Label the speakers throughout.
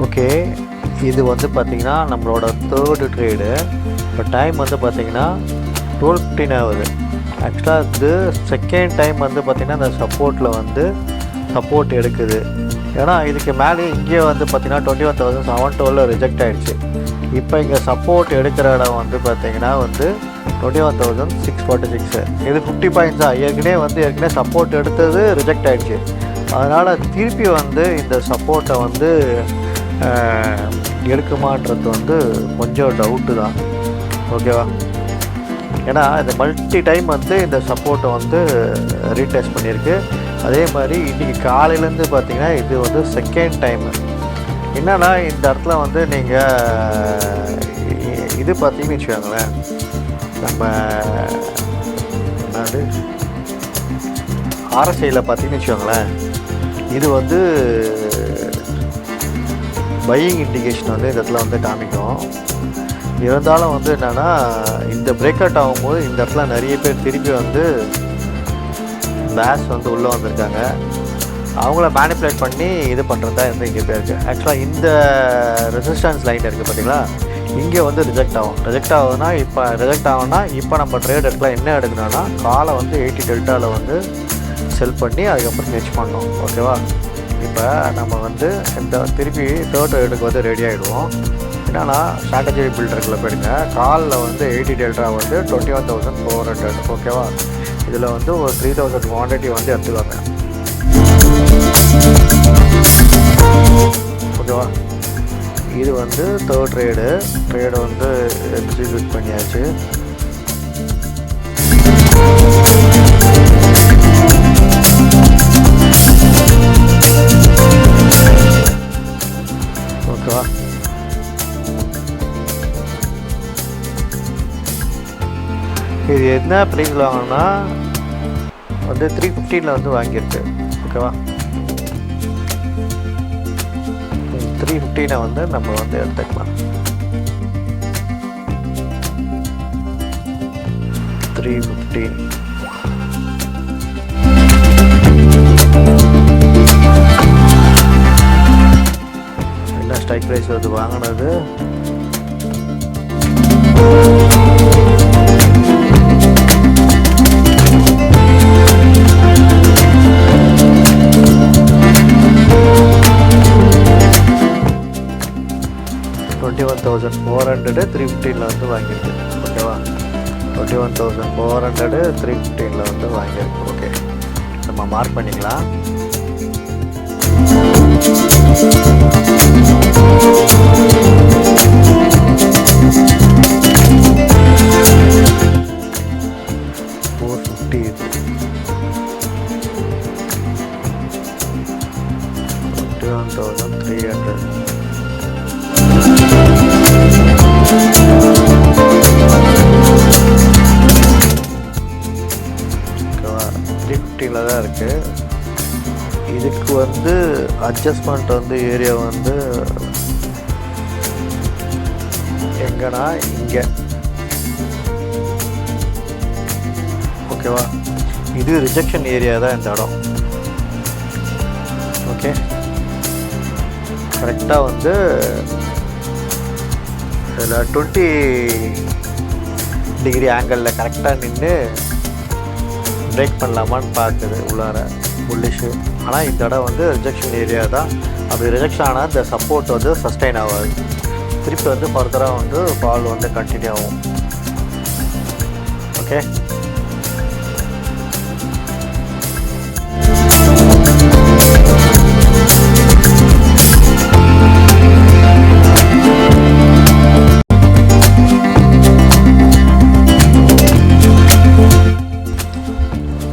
Speaker 1: Okay, இது வந்து பார்த்திங்கன்னா நம்மளோட தேர்டு ட்ரேடு. இப்போ டைம் வந்து பார்த்திங்கன்னா 12:15 ஆகுது. ஆக்சுவலாக இது செகண்ட் டைம் வந்து பார்த்திங்கன்னா இந்த சப்போர்ட்டில் வந்து சப்போர்ட் எடுக்குது. ஏன்னா இதுக்கு மேலே இங்கே வந்து பார்த்திங்கன்னா 21,712 ரிஜெக்ட் ஆகிடுச்சு. இப்போ இங்கே சப்போர்ட் எடுக்கிற இடம் வந்து பார்த்திங்கன்னா வந்து 21,646. இது 50 பாயிண்ட்ஸ் தான். ஏற்கனவே சப்போர்ட் எடுத்தது ரிஜெக்ட் ஆகிடுச்சு. அதனால் திருப்பி வந்து இந்த சப்போர்ட்டை வந்து எடுக்குமான்றது வந்து கொஞ்சம் டவுட்டு தான். ஓகேவா? ஏன்னா இந்த மல்டி டைம் வந்து இந்த சப்போர்ட்டை வந்து ரீடெஸ்ட் பண்ணியிருக்கு. அதே மாதிரி இன்றைக்கி காலையிலேருந்து பார்த்திங்கன்னா இது வந்து செகண்ட் டைமு. என்னன்னா இந்த இடத்துல வந்து நீங்கள் இது பார்த்தீங்கன்னு வச்சுக்கோங்களேன், நம்ம என்னது RSIயில் பார்த்தீங்கன்னு வச்சுக்கோங்களேன், இது வந்து பையிங் இண்டிகேஷன் வந்து இந்த இடத்துல வந்து காமிக்கும். இருந்தாலும் வந்து என்னென்னா இந்த பிரேக் அவுட் ஆகும்போது இந்த இடத்துல நிறைய பேர் திருப்பி வந்து பேஸ் வந்து உள்ளே வந்திருக்காங்க. அவங்கள மேனிப்புலேட் பண்ணி இது பண்ணுறதா வந்து இங்கே பேருக்கு. ஆக்சுவலாக இந்த ரெசிஸ்டன்ஸ் லைன் இருக்குது பார்த்தீங்களா, இங்கே வந்து ரிஜெக்ட் ஆகுதுன்னா இப்போ நம்ம ட்ரேட் எடுக்கலாம். என்ன எடுக்கணும்னா காலை வந்து 80 டெல்டாவில் வந்து செல் பண்ணி அதுக்கப்புறம் ஹெட்ஜ் பண்ணோம். ஓகேவா? இப்போ நம்ம வந்து இந்த திருப்பி தேர்ட் ட்ரேடுக்கு வந்து ரெடி ஆகிடுவோம். என்னன்னா ஸ்ட்ராட்டஜி பில்டருக்குள்ளே போயிடுங்க. காலில் வந்து 80 டெல்டா வந்து 21,400. ஓகேவா? இதில் வந்து ஒரு 3,000 குவான்டிட்டி வந்து எடுத்துக்கோங்க. ஓகேவா? இது வந்து தேர்ட் ட்ரேடு வந்து எக்ஸிக்யூட் பண்ணியாச்சு. ஓகேவா? இது என்ன ப்ரைஸில் வாங்கினா வந்து 315 வந்து வாங்கியிருக்கு. ஓகேவா? 315 வந்து நம்ம வந்து எடுத்துக்கலாம். 315 என்ன ஸ்ட்ரைக் ப்ரைஸ் வந்து வாங்கினது. $21,400 315 வந்து வாங்கியிருக்கு. ஓகேவா? 21,400 315 வந்து வாங்கியிருக்கு. ஓகே, நம்ம மார்க் பண்ணிக்கலாம். தான் இருக்குது. இதுக்கு வந்து அட்ஜஸ்ட்மெண்ட் வந்து ஏரியா வந்து எங்கன்னா இங்கே. ஓகேவா? இது ரிஜெக்ஷன் ஏரியா தான் இந்த இடம். ஓகே, கரெக்டாக வந்து இதில் 20 டிகிரி ஆங்கிளில் கரெக்டாக நின்று பிரேக் பண்ணலாமான்னு பார்க்குது உள்ளார புல்லிஷு. ஆனால் இந்த இடம் வந்து ரிஜெக்ஷன் ஏரியா தான். அப்படி ரிஜெக்ஷன் ஆனால் இந்த சப்போர்ட் வந்து சஸ்டைன் ஆகாது. திருப்பி வந்து ஃபர்தராக வந்து ஃபால் வந்து கண்டினியூ ஆகும். Okay,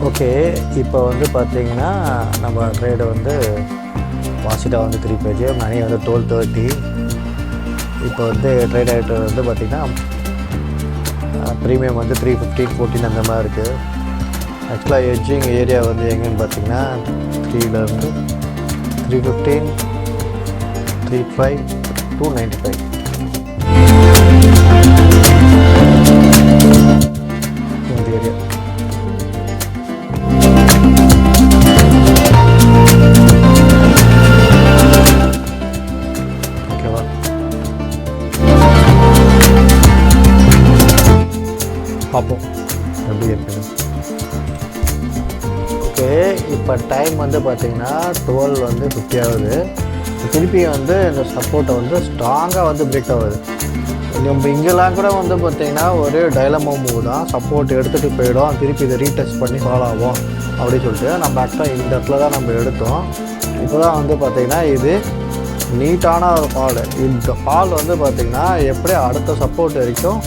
Speaker 1: okay. இப்போ வந்து பார்த்திங்கன்னா நம்ம ட்ரேடு வந்து பாசிட்டாக வந்து 3 பேஜ், மணி வந்து 12:30. இப்போ வந்து ட்ரேட் ஆகிட்டு வந்து பார்த்திங்கன்னா ப்ரீமியம் வந்து 315-14 அந்த மாதிரி இருக்குது. ஆக்சுவலாக எட்ஜிங் ஏரியா வந்து எங்கேன்னு பார்த்திங்கன்னா 3லேருந்து 315, 35, 295. இந்த ஏரியா பார்ப்போம் எப்படி இருக்குது. ஓகே, இப்போ டைம் வந்து பார்த்திங்கன்னா 12:50 ஆகுது. திருப்பி வந்து இந்த சப்போர்ட்டை வந்து ஸ்ட்ராங்காக வந்து பிரேக் ஆகுது. நம்ம இங்கெல்லாம் கூட வந்து பார்த்திங்கன்னா ஒரு டைலமா மூவ் தான், சப்போர்ட் எடுத்துகிட்டு போயிடும், திருப்பி இதை ரீடெஸ்ட் பண்ணி ஃபாலோ ஆகும் அப்படின்னு சொல்லிட்டு நம்ம ஆக்சுவலாக இந்த இடத்துல தான் நம்ம எடுத்தோம். இப்போ தான் வந்து பார்த்திங்கன்னா இது நீட்டான ஒரு ஃபால். இந்த ஃபால் வந்து பார்த்திங்கன்னா எப்படி அடுத்த சப்போர்ட் வரைக்கும்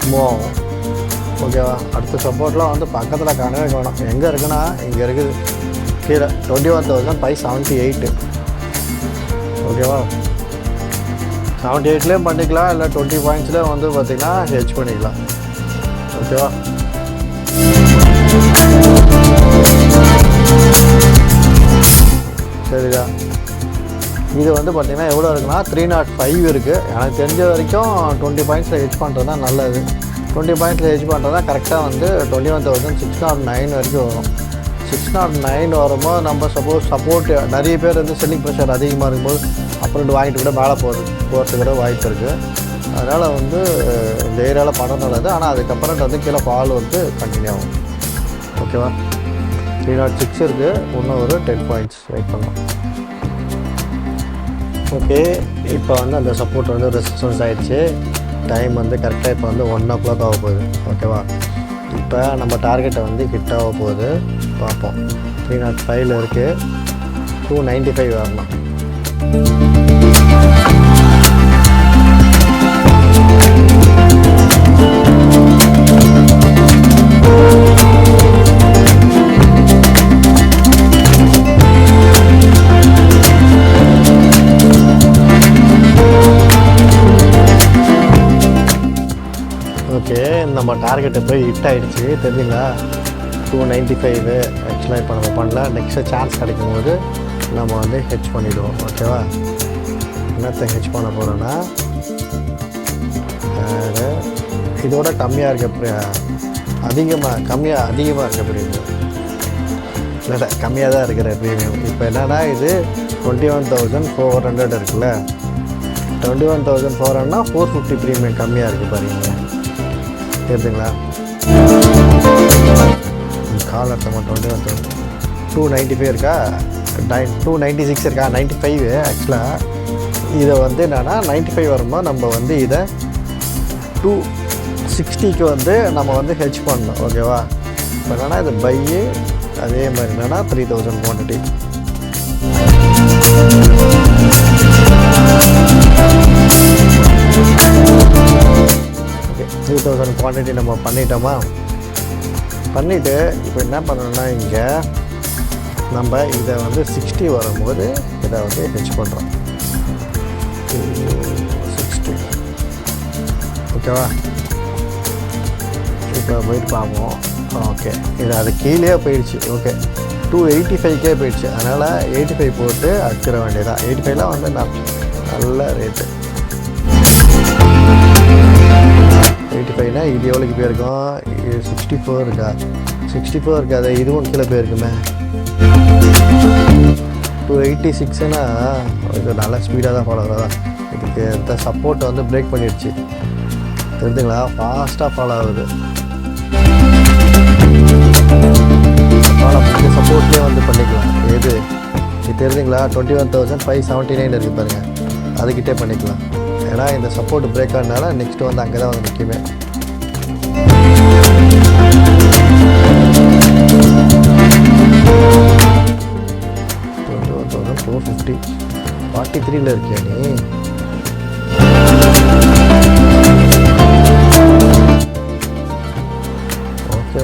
Speaker 1: மூவ் ஆகும். ஓகேவா, அடுத்த சப்போர்ட்லாம் வந்து பக்கத்தில் காணவே வேணும். எங்கே இருக்குன்னா இங்கே இருக்குது கீழே 21,578. ஓகேவா, 78லேயும் பண்ணிக்கலாம், இல்லை 20 பாயிண்ட்ஸ்லேயும் வந்து பார்த்திங்கன்னா ஹெச் பண்ணிக்கலாம். ஓகேவா, சரிதா. இது வந்து பார்த்திங்கன்னா எவ்வளோ இருக்குன்னா 305 இருக்குது. எனக்கு தெரிஞ்ச வரைக்கும் 20 பாயிண்ட்ஸில் ஹெச் பண்ணுறது தான் நல்லது. 20 பாயிண்ட்ஸில் ஹெச் பண்ணுறது தான் கரெக்டாக வந்து 21,609 வரைக்கும் வரும். 609 வரும்போது நம்ம சப்போர்ட் நிறைய பேர் வந்து செல்லிங் ப்ரெஷர் அதிகமாக இருக்கும்போது அப்புறம் வாங்கிட்டு கூட மேலே போகிறதுக்கு கூட வாய்ப்பு இருக்குது. அதனால் வந்து இந்த ஏரியாவில் படம் நல்லது. ஆனால் அதுக்கப்புறம் வந்து கீழே ஃபால் வந்து கண்டினியூ ஆகும். ஓகேவா, 306 இருக்குது. இன்னும் ஒரு 10 பாயிண்ட்ஸ் வெயிட் பண்ணலாம். ஓகே, இப்போ வந்து அந்த சப்போர்ட் வந்து ரெசிஸ்டன்ஸ் ஆகிடுச்சு. டைம் வந்து கரெக்டாக இப்போ வந்து 1 o'clock ஆக போகுது. ஓகேவா, இப்போ நம்ம டார்கெட்டை வந்து ஹிட் ஆக போகுது. பார்ப்போம். 305 இருக்குது, 295 வரணும். ஓகே, நம்ம டார்கெட்டை போய் ஹிட் ஆகிடுச்சு தெரிஞ்சுங்களா. 295 ஆக்சுவலாக இப்போ நம்ம பண்ணல. நெக்ஸ்ட்டு சான்ஸ் கிடைக்கும் போது நம்ம வந்து ஹெச் பண்ணிவிடுவோம். ஓகேவா, என்னத்தை ஹெச் பண்ண போகிறோன்னா இதோட கம்மியாக இருக்க அதிகமாக இருக்க ப்ரீமியம் இல்லை, கம்மியாக தான் இருக்கிற ப்ரீமியம். இப்போ என்னென்னா இது 21,400 இருக்குல்ல, 21,400னா 450 ப்ரீமியம் கம்மியாக இருக்குது பாருங்க. தெரிஞ்சுங்களா, கால் அர்த்தம் மட்டும் 295 இருக்கா, 296 இருக்கா, 95 ஆக்சுவலாக. இதை வந்து என்னென்னா 95 வரும்போது நம்ம வந்து இதை 260க்கு வந்து நம்ம வந்து ஹெச் பண்ணணும். ஓகேவா, இப்போ என்னென்னா இது பையு அதே மாதிரி என்னென்னா 3000 குவான்டிட்டி. ஓகே, 3000 குவான்டிட்டி நம்ம பண்ணிட்டோமா. பண்ணிவிட்டு இப்போ என்ன பண்ணணும்னா இங்கே நம்ம இதை வந்து 60 வரும்போது இதை வந்து ஹெச் பண்ணுறோம். 60. ஓகேவா, இப்போ போயிட்டு பார்ப்போம். ஓகே, இது அது கீழே போயிடுச்சு. ஓகே, 285 போயிடுச்சு. அதனால் 85 போட்டு அடிச்சிட வேண்டியதான். 85லாம் வந்து நல்ல ரேட்டு. 85னா இது எவ்வளோக்கு போயிருக்கோம், 64 இருக்கா, 64 இருக்காது, இதுவும் கீழே போயிருக்குமே. 286னா இது நல்லா ஸ்பீடாக தான் ஃபாலோ ஆகுதா. இதுக்கு இந்த சப்போர்ட்டை வந்து பிரேக் பண்ணிடுச்சு தெரிஞ்சுங்களா, ஃபாஸ்ட்டாக ஃபாலோ ஆகுது. இந்த சப்போர்ட்லேயே வந்து பண்ணிக்கலாம். எது இது தெரிஞ்சுங்களா, 21,579 இருக்குது பாருங்கள், அதுக்கிட்டே பண்ணிக்கலாம். ஏன்னா இந்த சப்போர்ட் பிரேக் ஆனதுனால நெக்ஸ்ட்டு வந்து அங்கே தான் வந்து முக்கியமே. $450 43 இருக்கியா நீ.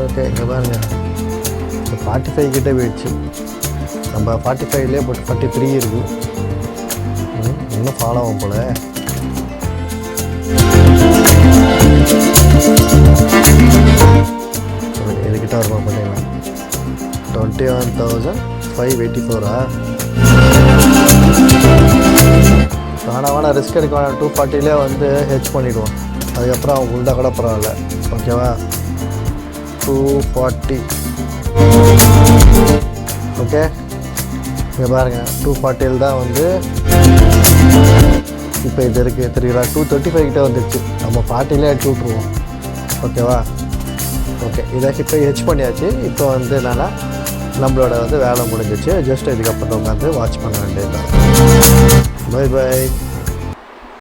Speaker 1: ஓகே, இங்கே பாருங்க, 45 கிட்டே போயிடுச்சு. நம்ம 45லேயே போட்டு 43 இருக்குது. இன்னும் ஃபாலோ ஆகும் போல. இதுக்கிட்ட வருமா பண்ணிடலாம். 21,584. வேணா ரிஸ்க் எடுக்க வேணாம். 240லே வந்து ஹெச் பண்ணிவிடுவோம். அதுக்கப்புறம் அவங்க உண்டா கூட பரவாயில்ல. ஓகேவா, 240. ஓகே, இங்கே பாருங்கள், 240 தான் வந்து இப்போ இது இருக்குது தெரியுங்களா. 235 கிட்டே வந்துடுச்சு. நம்ம 40லே எடுத்து விட்ருவோம். ஓகேவா, ஓகே, இதை இப்போ ஹெச் பண்ணியாச்சு. இப்போ வந்து என்னென்னா நம்மளோட வந்து வேலை முடிஞ்சிச்சு. ஜஸ்ட் இதுக்கப்புறம் உட்காந்து வாட்ச் பண்ண வேண்டியது தான். Bye by.